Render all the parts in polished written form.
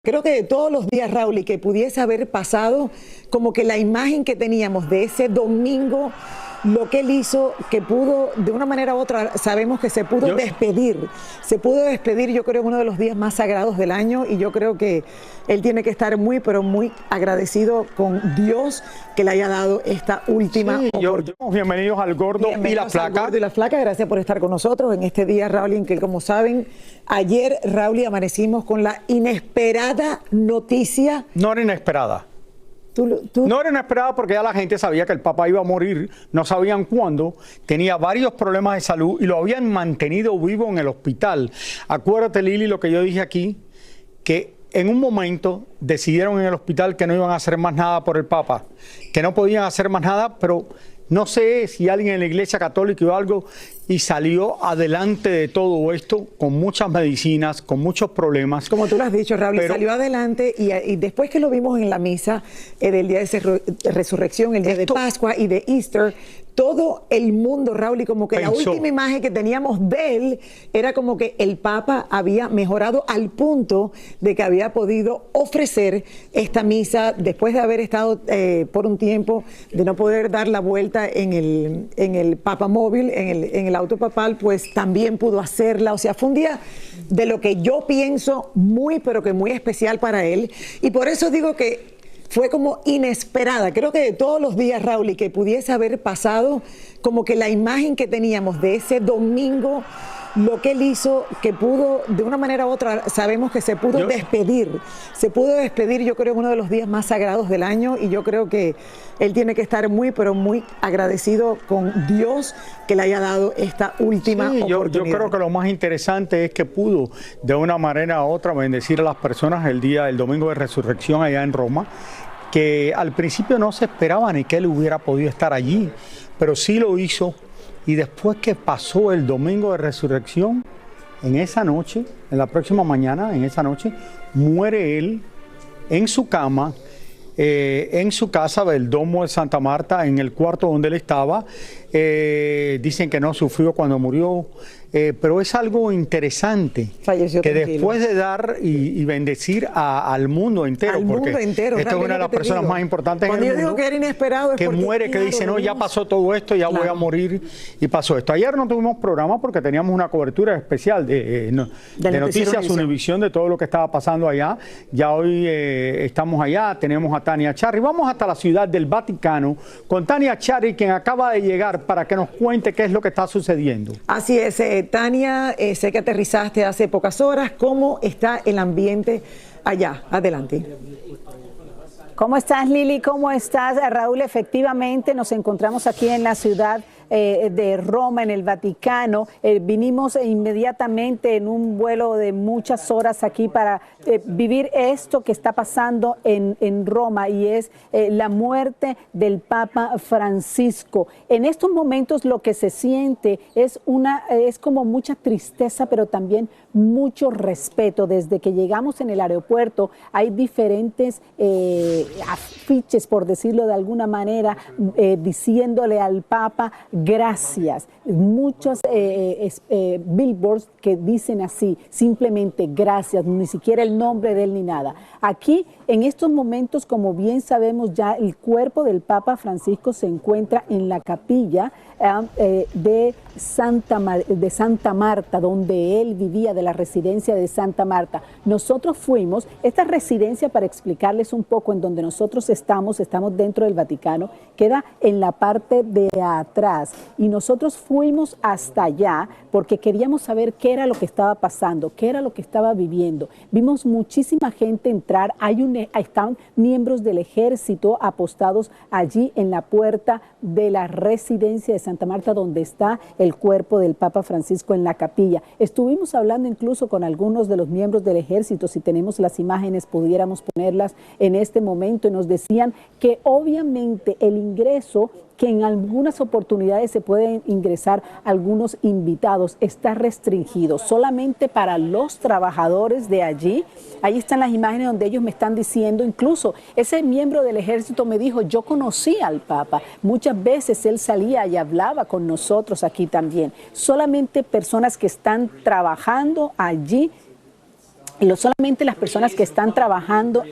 Creo que de todos los días, Raúl, y que pudiese haber pasado, como que la imagen que teníamos de ese domingo, lo que él hizo, que pudo, de una manera u otra, sabemos que se pudo despedir, yo creo, uno de los días más sagrados del año, y yo creo que él tiene que estar muy, pero muy agradecido con Dios que le haya dado esta última oportunidad. Bienvenidos al Gordo y la Flaca. Gordo y la Flaca, gracias por estar con nosotros en este día, Raúl, en que, como saben, ayer, Raúl, amanecimos con la inesperada noticia. No era inesperada. No era inesperada porque ya la gente sabía que el Papa iba a morir, no sabían cuándo, tenía varios problemas de salud y lo habían mantenido vivo en el hospital. Acuérdate, Lili, lo que yo dije aquí, que en un momento decidieron en el hospital que no iban a hacer más nada por el Papa, que no podían hacer más nada, pero no sé si alguien en la Iglesia Católica o algo, y salió adelante de todo esto con muchas medicinas, con muchos problemas. Como tú lo has dicho, Raúl, salió adelante y después que lo vimos en la misa del día de resurrección, el día de Pascua y de Easter, todo el mundo, Raúl, y como que la última imagen que teníamos de él era como que el Papa había mejorado al punto de que había podido ofrecer esta misa después de haber estado por un tiempo de no poder dar la vuelta en el Papa móvil, en el auto papal, pues también pudo hacerla. O sea, fue un día de lo que yo pienso muy, pero que muy especial para él. Y por eso digo que fue como inesperada. Creo que de todos los días, Raúl, y que pudiese haber pasado, como que la imagen que teníamos de ese domingo, lo que él hizo, que pudo, de una manera u otra, sabemos que se pudo despedir, yo creo, uno de los días más sagrados del año, y yo creo que él tiene que estar muy, pero muy agradecido con Dios que le haya dado esta última oportunidad. Yo creo que lo más interesante es que pudo, de una manera u otra, bendecir a las personas el domingo de resurrección allá en Roma, que al principio no se esperaba ni que él hubiera podido estar allí, pero sí lo hizo. Y después que pasó el domingo de resurrección, en esa noche, en la próxima mañana, en esa noche, muere él en su cama, en su casa del Domo de Santa Marta, en el cuarto donde él estaba. Dicen que no sufrió cuando murió, pero es algo interesante. Falleció que tranquilo. Después de dar y bendecir al mundo entero, entero, esta es una de las personas más importantes cuando en el yo mundo, digo que era inesperado, es que muere, que dice, no, ya pasó todo esto, ya voy a morir, y pasó esto. Ayer no tuvimos programa porque teníamos una cobertura especial de Noticias Univisión, de todo lo que estaba pasando allá. Ya hoy estamos allá, tenemos a Tania Charri. Vamos hasta la Ciudad del Vaticano con Tania Charri, quien acaba de llegar, para que nos cuente qué es lo que está sucediendo. Así es, Tania, sé que aterrizaste hace pocas horas. ¿Cómo está el ambiente allá? Adelante. ¿Cómo estás, Lili? ¿Cómo estás, Raúl? Efectivamente, nos encontramos aquí en la ciudad de Roma, en el Vaticano. Vinimos inmediatamente en un vuelo de muchas horas aquí para vivir esto que está pasando en Roma, y es la muerte del Papa Francisco. En estos momentos lo que se siente es como mucha tristeza, pero también mucho respeto. Desde que llegamos en el aeropuerto hay diferentes afiches, por decirlo de alguna manera, diciéndole al Papa gracias. Muchos billboards que dicen así, simplemente gracias, ni siquiera el nombre de él ni nada. Aquí, en estos momentos, como bien sabemos, ya el cuerpo del Papa Francisco se encuentra en la capilla de Santa Marta, donde él vivía, de la residencia de Santa Marta. Nosotros fuimos, esta residencia, para explicarles un poco en donde nosotros estamos dentro del Vaticano, queda en la parte de atrás, y nosotros fuimos hasta allá porque queríamos saber qué era lo que estaba pasando, qué era lo que estaba viviendo. Vimos muchísima gente entrar, están miembros del ejército apostados allí en la puerta de la residencia de Santa Marta, donde está el cuerpo del Papa Francisco en la capilla. Estuvimos hablando incluso con algunos de los miembros del ejército. Si tenemos las imágenes, pudiéramos ponerlas en este momento, y nos decían que obviamente el ingreso, que en algunas oportunidades se pueden ingresar algunos invitados, está restringido solamente para los trabajadores de allí. Ahí están las imágenes donde ellos me están diciendo, incluso ese miembro del ejército me dijo, yo conocí al Papa, muchas veces él salía y hablaba con nosotros aquí también. Solamente personas que están trabajando allí solamente las personas que están trabajando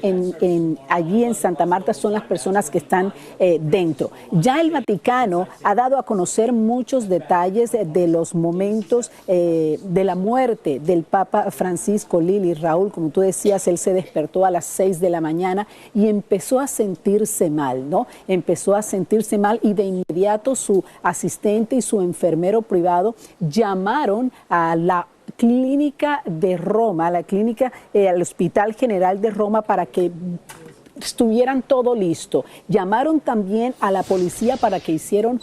allí en Santa Marta son las personas que están dentro. Ya el Vaticano ha dado a conocer muchos detalles de los momentos de la muerte del Papa Francisco. Lili, Raúl, como tú decías, él se despertó a las 6 de la mañana y empezó a sentirse mal, ¿no? Empezó a sentirse mal y de inmediato su asistente y su enfermero privado llamaron a la clínica de Roma, al Hospital General de Roma para que estuvieran todo listo. Llamaron también a la policía para que hicieran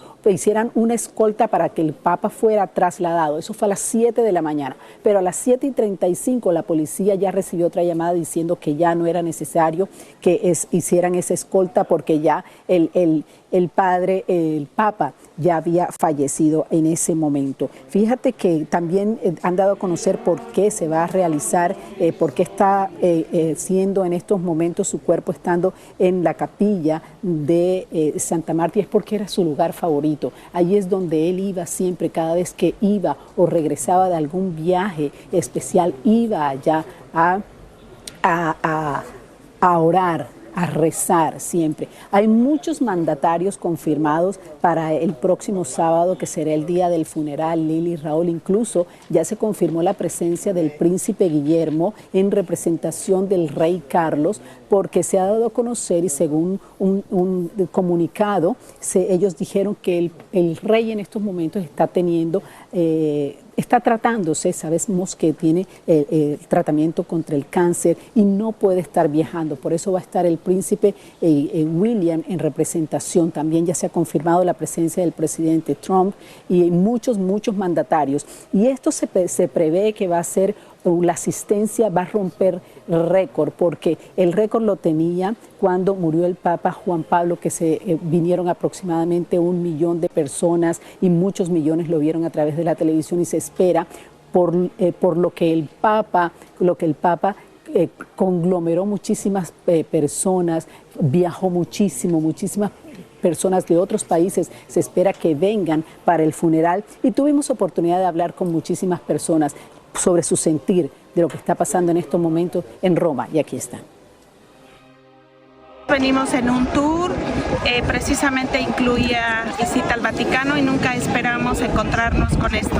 una escolta para que el Papa fuera trasladado. Eso fue a las 7 de la mañana. Pero a las 7:35 la policía ya recibió otra llamada diciendo que ya no era necesario que hicieran esa escolta porque ya el Papa ya había fallecido en ese momento. Fíjate que también han dado a conocer por qué se va a realizar, por qué está siendo en estos momentos su cuerpo estando en la capilla de Santa Marta, y es porque era su lugar favorito. Allí es donde él iba siempre, cada vez que iba o regresaba de algún viaje especial, iba allá a orar, a rezar siempre. Hay muchos mandatarios confirmados para el próximo sábado, que será el día del funeral, Lili, Raúl. Incluso ya se confirmó la presencia del príncipe Guillermo en representación del rey Carlos, porque se ha dado a conocer, y según un comunicado, ellos dijeron que el rey en estos momentos está tratándose, sabemos que tiene tratamiento contra el cáncer y no puede estar viajando. Por eso va a estar el príncipe William en representación. También ya se ha confirmado la presencia del presidente Trump y muchos mandatarios. Y esto se prevé que va a ser, la asistencia va a romper récord, porque el récord lo tenía cuando murió el Papa Juan Pablo, que vinieron aproximadamente 1 millón de personas y muchos millones lo vieron a través de la televisión, y se espera por lo que el Papa conglomeró muchísimas personas, viajó muchísimas personas de otros países, se espera que vengan para el funeral, y tuvimos oportunidad de hablar con muchísimas personas sobre su sentir de lo que está pasando en estos momentos en Roma, y aquí están. Venimos en un tour, precisamente incluía visita al Vaticano y nunca esperamos encontrarnos con esto.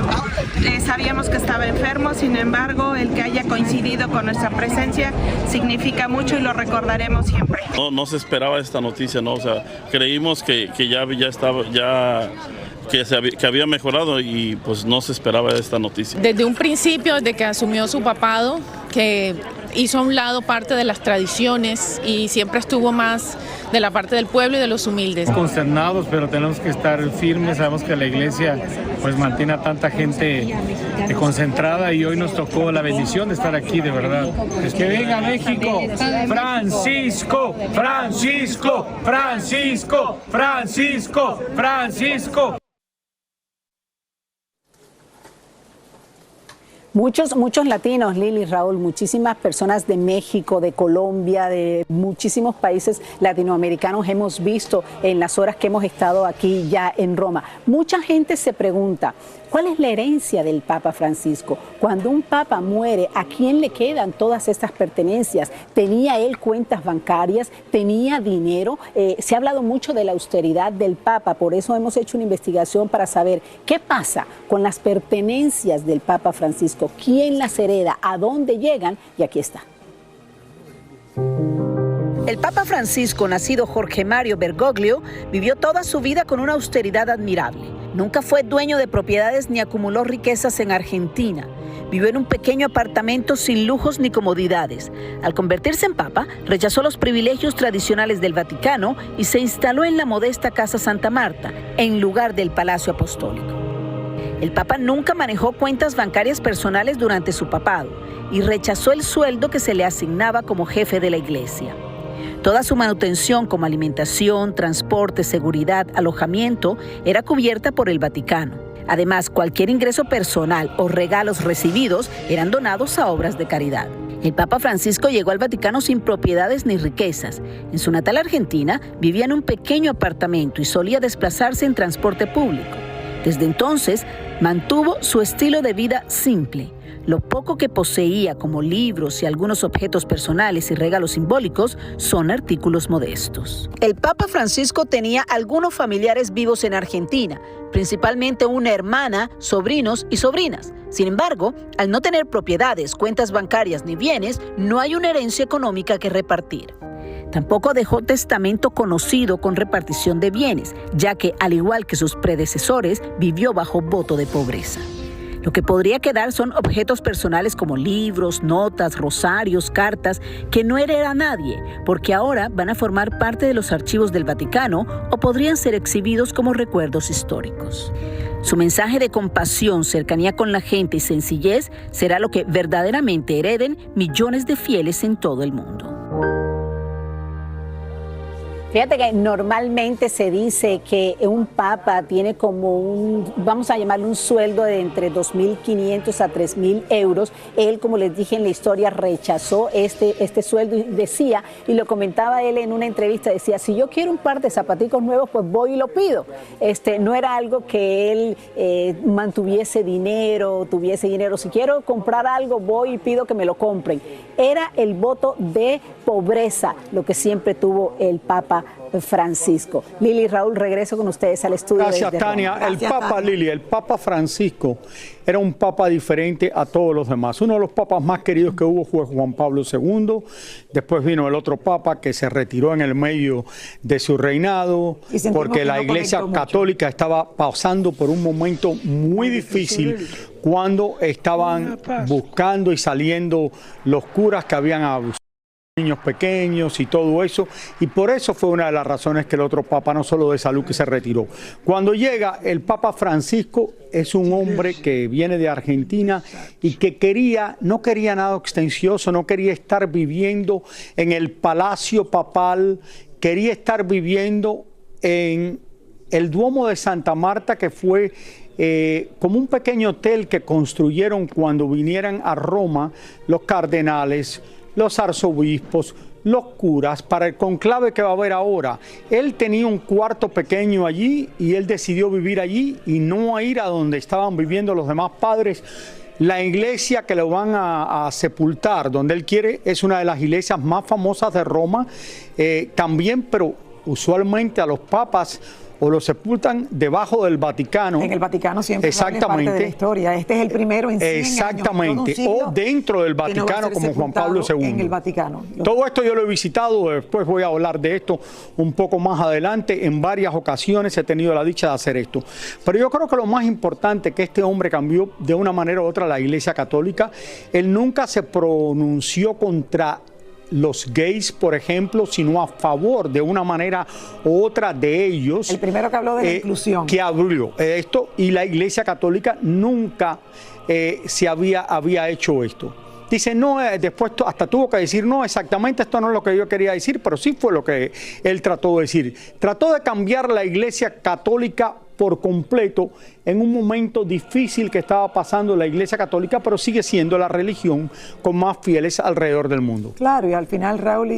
Sabíamos que estaba enfermo, sin embargo, el que haya coincidido con nuestra presencia significa mucho y lo recordaremos siempre. No se esperaba esta noticia, ¿no? O sea, creímos que ya estaba, que había mejorado, y pues no se esperaba esta noticia. Desde un principio, desde que asumió su papado, que hizo a un lado parte de las tradiciones y siempre estuvo más de la parte del pueblo y de los humildes. Consternados, pero tenemos que estar firmes. Sabemos que la iglesia pues mantiene a tanta gente concentrada, y hoy nos tocó la bendición de estar aquí, de verdad. Es que venga México, Francisco, Francisco, Francisco, Francisco, Francisco. Muchos latinos, Lili, Raúl, muchísimas personas de México, de Colombia, de muchísimos países latinoamericanos hemos visto en las horas que hemos estado aquí ya en Roma. Mucha gente se pregunta, ¿cuál es la herencia del Papa Francisco? Cuando un papa muere, ¿a quién le quedan todas estas pertenencias? ¿Tenía él cuentas bancarias? ¿Tenía dinero? Se ha hablado mucho de la austeridad del Papa, por eso hemos hecho una investigación para saber qué pasa con las pertenencias del Papa Francisco, quién las hereda, a dónde llegan, y aquí está. El Papa Francisco, nacido Jorge Mario Bergoglio, vivió toda su vida con una austeridad admirable. Nunca fue dueño de propiedades ni acumuló riquezas en Argentina. Vivió en un pequeño apartamento sin lujos ni comodidades. Al convertirse en papa, rechazó los privilegios tradicionales del Vaticano y se instaló en la modesta Casa Santa Marta, en lugar del Palacio Apostólico. El papa nunca manejó cuentas bancarias personales durante su papado y rechazó el sueldo que se le asignaba como jefe de la iglesia. Toda su manutención, como alimentación, transporte, seguridad, alojamiento, era cubierta por el Vaticano. Además, cualquier ingreso personal o regalos recibidos eran donados a obras de caridad. El Papa Francisco llegó al Vaticano sin propiedades ni riquezas. En su natal Argentina vivía en un pequeño apartamento y solía desplazarse en transporte público. Desde entonces, mantuvo su estilo de vida simple. Lo poco que poseía, como libros y algunos objetos personales y regalos simbólicos, son artículos modestos. El Papa Francisco tenía algunos familiares vivos en Argentina, principalmente una hermana, sobrinos y sobrinas. Sin embargo, al no tener propiedades, cuentas bancarias ni bienes, no hay una herencia económica que repartir. Tampoco dejó testamento conocido con repartición de bienes, ya que, al igual que sus predecesores, vivió bajo voto de pobreza. Lo que podría quedar son objetos personales como libros, notas, rosarios, cartas, que no hereda nadie, porque ahora van a formar parte de los archivos del Vaticano o podrían ser exhibidos como recuerdos históricos. Su mensaje de compasión, cercanía con la gente y sencillez será lo que verdaderamente hereden millones de fieles en todo el mundo. Fíjate que normalmente se dice que un papa tiene como vamos a llamarle un sueldo de entre 2.500 a 3.000 euros. Él, como les dije en la historia, rechazó este sueldo y decía, y lo comentaba él en una entrevista, decía, si yo quiero un par de zapaticos nuevos, pues voy y lo pido. No era algo que él mantuviese dinero, tuviese dinero. Si quiero comprar algo, voy y pido que me lo compren. Era el voto de pobreza lo que siempre tuvo el Papa Francisco. Lili y Raúl, regreso con ustedes al estudio. Gracias, Tania. El Papa, Lili, el Papa Francisco era un papa diferente a todos los demás. Uno de los papas más queridos que hubo fue Juan Pablo II. Después vino el otro papa que se retiró en el medio de su reinado porque la Iglesia Católica estaba pasando por un momento muy difícil cuando estaban buscando y saliendo los curas que habían abusado niños pequeños y todo eso, y por eso fue una de las razones que el otro papa, no solo de salud, que se retiró. Cuando llega el Papa Francisco, es un hombre que viene de Argentina y que no quería nada extencioso, no quería estar viviendo en el palacio papal, quería estar viviendo en el Duomo de Santa Marta, que fue como un pequeño hotel que construyeron cuando vinieran a Roma los cardenales, los arzobispos, los curas, para el conclave que va a haber ahora. Él tenía un cuarto pequeño allí y él decidió vivir allí y no ir a donde estaban viviendo los demás padres. La iglesia que lo van a sepultar, donde él quiere, es una de las iglesias más famosas de Roma también, pero usualmente a los papas o lo sepultan debajo del Vaticano. En el Vaticano siempre. Exactamente. Parte de la historia. Este es el primero en 100 exactamente. años. O dentro del Vaticano, como Juan Pablo II. En el Vaticano. Todo esto yo lo he visitado, después voy a hablar de esto un poco más adelante. En varias ocasiones he tenido la dicha de hacer esto. Pero yo creo que lo más importante que este hombre cambió de una manera u otra la Iglesia Católica. Él nunca se pronunció contra los gays, por ejemplo, sino a favor de una manera u otra de ellos. El primero que habló de la inclusión. Que abrió esto, y la Iglesia Católica nunca se había hecho esto. Dice, no, después hasta tuvo que decir, no, exactamente esto no es lo que yo quería decir, pero sí fue lo que él trató de decir. Trató de cambiar la Iglesia Católica por completo en un momento difícil que estaba pasando la Iglesia Católica, pero sigue siendo la religión con más fieles alrededor del mundo. Claro, y al final, Raúl,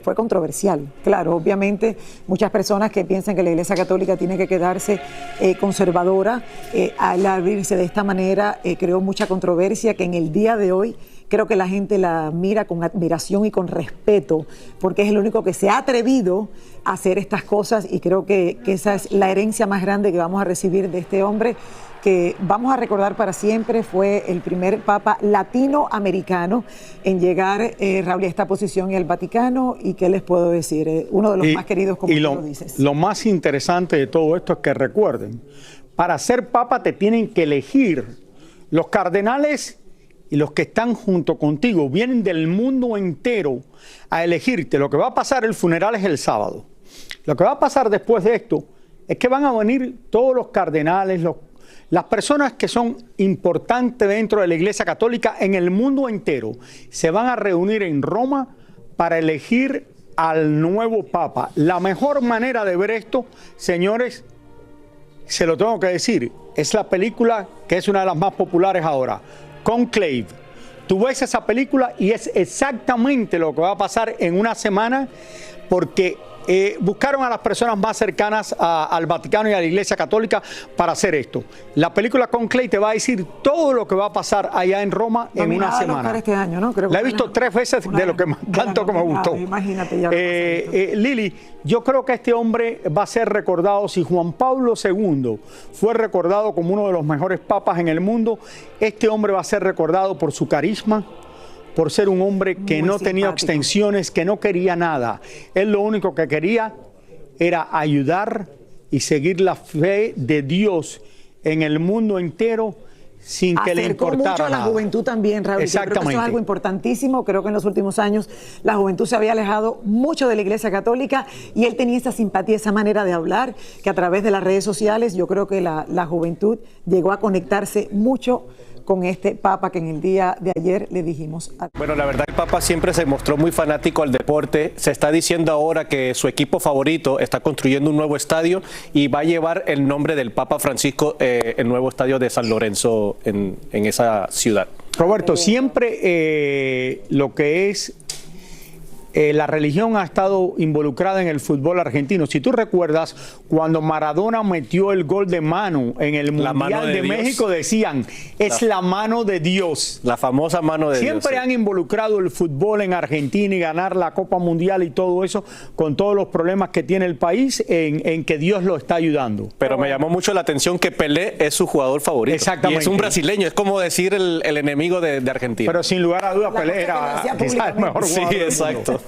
fue controversial. Claro, obviamente muchas personas que piensan que la Iglesia Católica tiene que quedarse conservadora, al abrirse de esta manera creó mucha controversia que en el día de hoy creo que la gente la mira con admiración y con respeto, porque es el único que se ha atrevido a hacer estas cosas, y creo que esa es la herencia más grande que vamos a recibir de este hombre, que vamos a recordar para siempre. Fue el primer papa latinoamericano en llegar, Raúl, a esta posición en el Vaticano, y ¿qué les puedo decir? Uno de los más queridos, como tú lo dices. Lo más interesante de todo esto es que recuerden, para ser papa te tienen que elegir. Los cardenales y los que están junto contigo vienen del mundo entero a elegirte. Lo que va a pasar, el funeral es el sábado. Lo que va a pasar después de esto es que van a venir todos los cardenales, las personas que son importantes dentro de la Iglesia Católica en el mundo entero. Se van a reunir en Roma para elegir al nuevo Papa. La mejor manera de ver esto, señores, se lo tengo que decir, es la película que es una de las más populares ahora, Conclave. Tú ves esa película y es exactamente lo que va a pasar en una semana, porque buscaron a las personas más cercanas al Vaticano y a la Iglesia Católica para hacer esto. La película Conclave te va a decir todo lo que va a pasar allá en Roma en una semana. Este año, ¿no? Creo que la he visto 3 veces de lo que tanto que me gustó. Imagínate ya. Lili, yo creo que este hombre va a ser recordado. Si Juan Pablo II fue recordado como uno de los mejores papas en el mundo, este hombre va a ser recordado por su carisma, por ser un hombre que no tenía extensiones, que no quería nada. Él lo único que quería era ayudar y seguir la fe de Dios en el mundo entero sin que le importara mucho a la juventud también, Raúl. Exactamente. Yo creo que eso es algo importantísimo. Creo que en los últimos años la juventud se había alejado mucho de la Iglesia Católica y él tenía esa simpatía, esa manera de hablar, que a través de las redes sociales yo creo que la juventud llegó a conectarse mucho con este Papa que en el día de ayer le dijimos. Bueno, la verdad el Papa siempre se mostró muy fanático al deporte. Se está diciendo ahora que su equipo favorito está construyendo un nuevo estadio y va a llevar el nombre del Papa Francisco, el nuevo estadio de San Lorenzo en esa ciudad. Roberto, siempre lo que es la religión ha estado involucrada en el fútbol argentino. Si tú recuerdas, cuando Maradona metió el gol de mano en el Mundial de México, decían, es la mano de Dios. La famosa mano de Dios. Siempre han involucrado el fútbol en Argentina y ganar la Copa Mundial y todo eso, con todos los problemas que tiene el país, en que Dios lo está ayudando. Pero me llamó mucho la atención que Pelé es su jugador favorito. Exactamente. Y es un brasileño, es como decir el enemigo de Argentina. Pero sin lugar a dudas, Pelé era quizás el mejor jugador. Sí, exacto.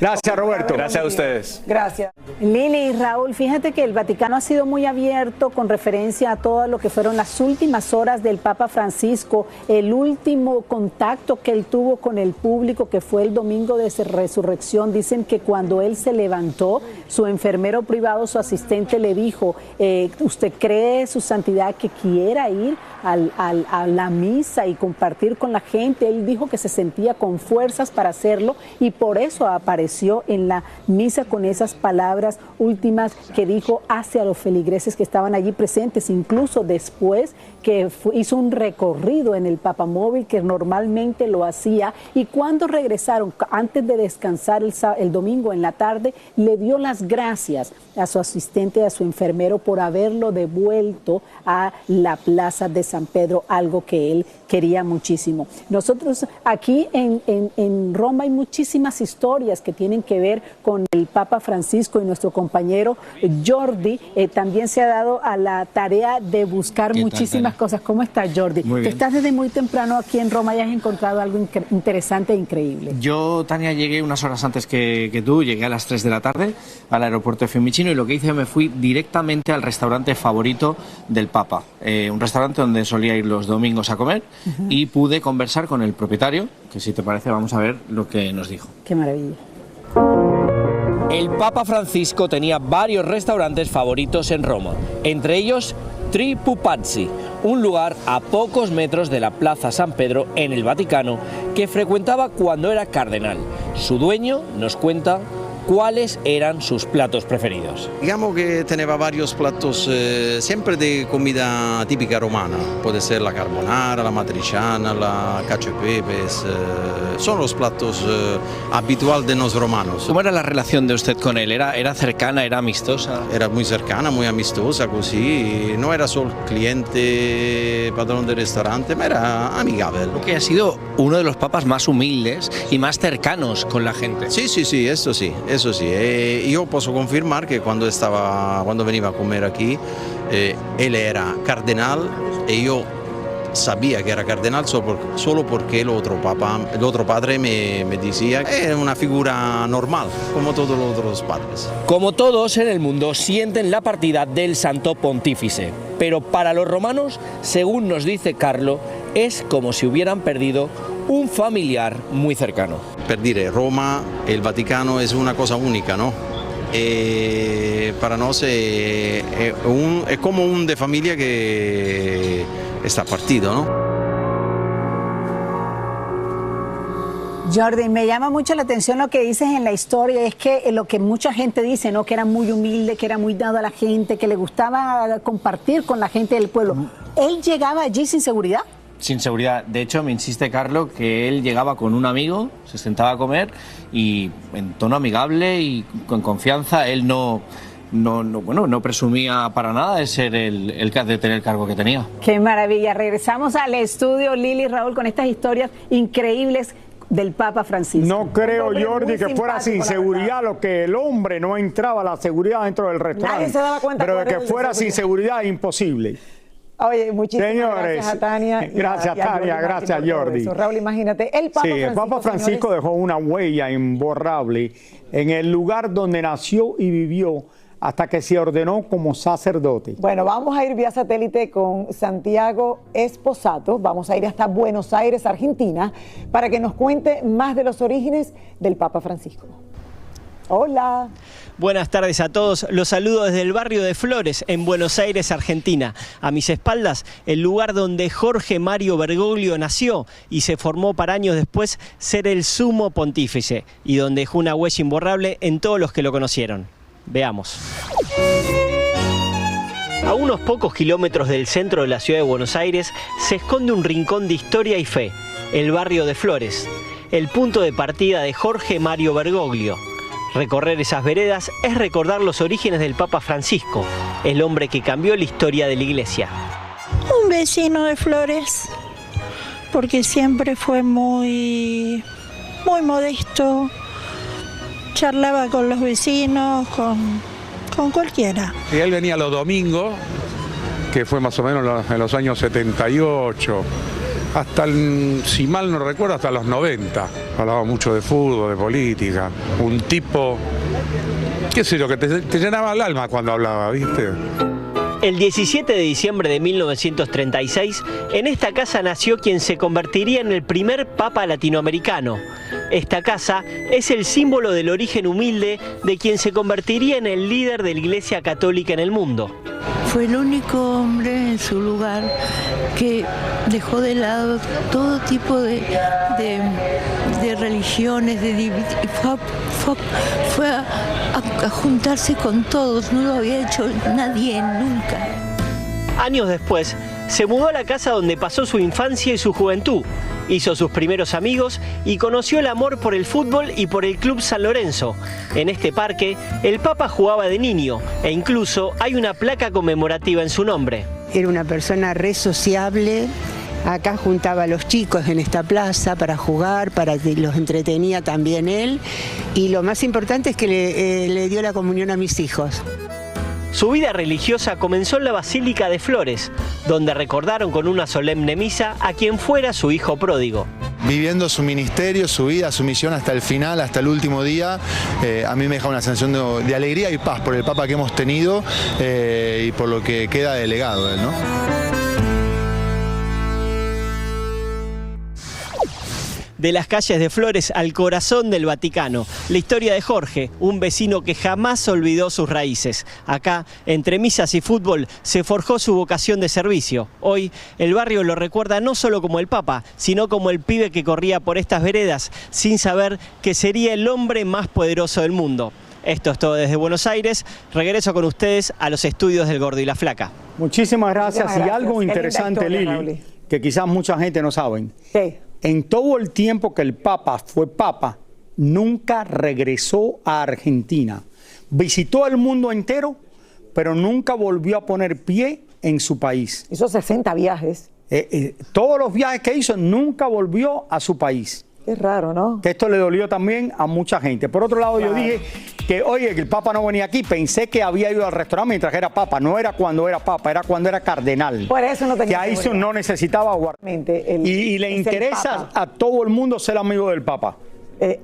Gracias, Roberto. Gracias a ustedes. Gracias. Lili y Raúl, fíjate que el Vaticano ha sido muy abierto con referencia a todo lo que fueron las últimas horas del Papa Francisco, el último contacto que él tuvo con el público, que fue el domingo de resurrección. Dicen que cuando él se levantó, su enfermero privado, su asistente, le dijo, ¿usted cree, su santidad, que quiera ir a la misa y compartir con la gente? Él dijo que se sentía con fuerzas para hacerlo y por eso apareció en la misa con esas palabras últimas que dijo hacia los feligreses que estaban allí presentes, incluso después que hizo un recorrido en el papamóvil que normalmente lo hacía, y cuando regresaron, antes de descansar el domingo en la tarde, le dio las gracias a su asistente, a su enfermero, por haberlo devuelto a la plaza de San Pedro, algo que él quería muchísimo. Nosotros aquí en Roma hay muchísimas historias que tienen que ver con el Papa Francisco, y nuestro compañero Jordi también se ha dado a la tarea de buscar muchísimas cosas. ¿Cómo estás, Jordi? Estás desde muy temprano aquí en Roma y has encontrado algo interesante e increíble. Yo, Tania, llegué unas horas antes que tú, llegué a las 3 de la tarde al aeropuerto de Fiumicino, y lo que hice, me fui directamente al restaurante favorito del Papa, un restaurante donde solía ir los domingos a comer, y pude conversar con el propietario, que si te parece vamos a ver lo que nos dijo. Qué maravilla. El Papa Francisco tenía varios restaurantes favoritos en Roma, entre ellos Tre Pupazzi, un lugar a pocos metros de la Plaza San Pedro en el Vaticano que frecuentaba cuando era cardenal. Su dueño nos cuenta cuáles eran sus platos preferidos. Digamos que tenía varios platos siempre de comida típica romana. Puede ser la carbonara, la matriciana, la cacio e pepes. Son los platos habituales de los romanos. ¿Cómo era la relación de usted con él? ¿Era cercana, era amistosa? Era muy cercana, muy amistosa, così. No era solo cliente, padrón del restaurante, ma era amigable. Que ha sido uno de los papas más humildes y más cercanos con la gente. Sí, eso sí. Eso sí, io posso confermare che quando veniva a comer aquí, él era cardenal e io sabía que era cardenal solo porque el otro padre me decía que es una figura normal, como todos los otros padres. Como todos en el mundo sienten la partida del Santo Pontífice, pero para los romanos, según nos dice Carlo, es como si hubieran perdido un familiar muy cercano. Per dire, Roma e il Vaticano es una cosa única, ¿no? Para nosotros es como un de familia que está partido, ¿no? Jordi, me llama mucho la atención lo que dices en la historia, es que lo que mucha gente dice, ¿no? Que era muy humilde, que era muy dado a la gente, que le gustaba compartir con la gente del pueblo. ¿Él llegaba allí sin seguridad? sin seguridad. De hecho, me insiste Carlo que él llegaba con un amigo, se sentaba a comer y en tono amigable y con confianza. Él no presumía para nada de ser de tener el cargo que tenía. Qué maravilla. Regresamos al estudio, Lili, Raúl, con estas historias increíbles del Papa Francisco. No creo, Jordi, que fuera sin seguridad, lo que el hombre no entraba a la seguridad dentro del restaurante. Nadie se daba cuenta, pero de que fuera sin seguridad, imposible. Oye, muchísimas gracias a Tania. Gracias, Tania. Gracias, Jordi. Raúl, imagínate, el Papa Francisco dejó una huella imborrable en el lugar donde nació y vivió hasta que se ordenó como sacerdote. Bueno, vamos a ir vía satélite con Santiago Esposato. Vamos a ir hasta Buenos Aires, Argentina, para que nos cuente más de los orígenes del Papa Francisco. Hola. Buenas tardes a todos. Los saludo desde el barrio de Flores, en Buenos Aires, Argentina. A mis espaldas, el lugar donde Jorge Mario Bergoglio nació y se formó para años después ser el sumo pontífice, y donde dejó una huella imborrable en todos los que lo conocieron. Veamos. A unos pocos kilómetros del centro de la ciudad de Buenos Aires se esconde un rincón de historia y fe, el barrio de Flores, el punto de partida de Jorge Mario Bergoglio. Recorrer esas veredas es recordar los orígenes del Papa Francisco, el hombre que cambió la historia de la Iglesia. Un vecino de Flores, porque siempre fue muy modesto. Charlaba con los vecinos, con cualquiera. Y él venía los domingos, que fue más o menos en los años 78, hasta, si mal no recuerdo, hasta los 90. Hablaba mucho de fútbol, de política. Un tipo, qué sé yo, que te llenaba el alma cuando hablaba, ¿viste? El 17 de diciembre de 1936, en esta casa nació quien se convertiría en el primer papa latinoamericano. Esta casa es el símbolo del origen humilde de quien se convertiría en el líder de la Iglesia Católica en el mundo. Fue el único hombre en su lugar que dejó de lado todo tipo de religiones, fue a juntarse con todos, no lo había hecho nadie nunca. Años después, se mudó a la casa donde pasó su infancia y su juventud, hizo sus primeros amigos y conoció el amor por el fútbol y por el Club San Lorenzo. En este parque, el Papa jugaba de niño e incluso hay una placa conmemorativa en su nombre. Era una persona re sociable. Acá juntaba a los chicos en esta plaza para jugar, los entretenía también él. Y lo más importante es que le dio la comunión a mis hijos. Su vida religiosa comenzó en la Basílica de Flores, donde recordaron con una solemne misa a quien fuera su hijo pródigo. Viviendo su ministerio, su vida, su misión hasta el final, hasta el último día, a mí me deja una sensación de alegría y paz por el Papa que hemos tenido y por lo que queda de legado de él, ¿no? De las calles de Flores al corazón del Vaticano, la historia de Jorge, un vecino que jamás olvidó sus raíces. Acá, entre misas y fútbol, se forjó su vocación de servicio. Hoy, el barrio lo recuerda no solo como el Papa, sino como el pibe que corría por estas veredas, sin saber que sería el hombre más poderoso del mundo. Esto es todo desde Buenos Aires. Regreso con ustedes a los estudios del Gordo y la Flaca. Muchísimas gracias. Y algo interesante, Lili, que quizás mucha gente no sabe. Sí. En todo el tiempo que el Papa fue Papa, nunca regresó a Argentina. Visitó el mundo entero, pero nunca volvió a poner pie en su país. Hizo 60 viajes. Todos los viajes que hizo, nunca volvió a su país. Es raro, ¿no? Que esto le dolió también a mucha gente. Por otro lado, yo dije que, oye, que el Papa no venía aquí. Pensé que había ido al restaurante mientras era Papa. No era cuando era Papa, era cuando era cardenal. Por eso no tenía que ahí no necesitaba guardar. Y le interesa a todo el mundo ser amigo del Papa.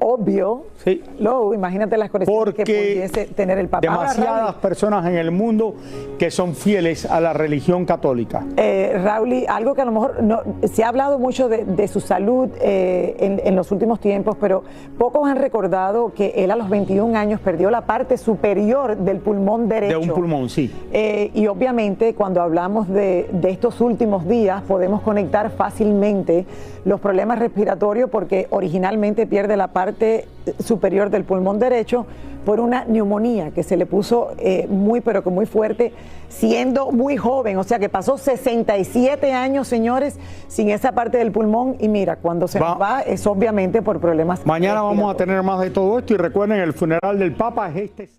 Obvio. Sí. Luego, imagínate las conexiones que pudiese tener el Papa. Demasiadas personas en el mundo que son fieles a la religión católica. Raúl, algo que a lo mejor se ha hablado mucho de su salud en los últimos tiempos, pero pocos han recordado que él a los 21 años perdió la parte superior del pulmón derecho. De un pulmón, sí. Y obviamente cuando hablamos de estos últimos días podemos conectar fácilmente los problemas respiratorios porque originalmente pierde la parte superior del pulmón derecho, por una neumonía que se le puso muy fuerte, siendo muy joven. O sea que pasó 67 años, señores, sin esa parte del pulmón. Y mira, cuando se nos va es obviamente por problemas. Mañana vamos a tener más de todo esto y recuerden, el funeral del Papa es este.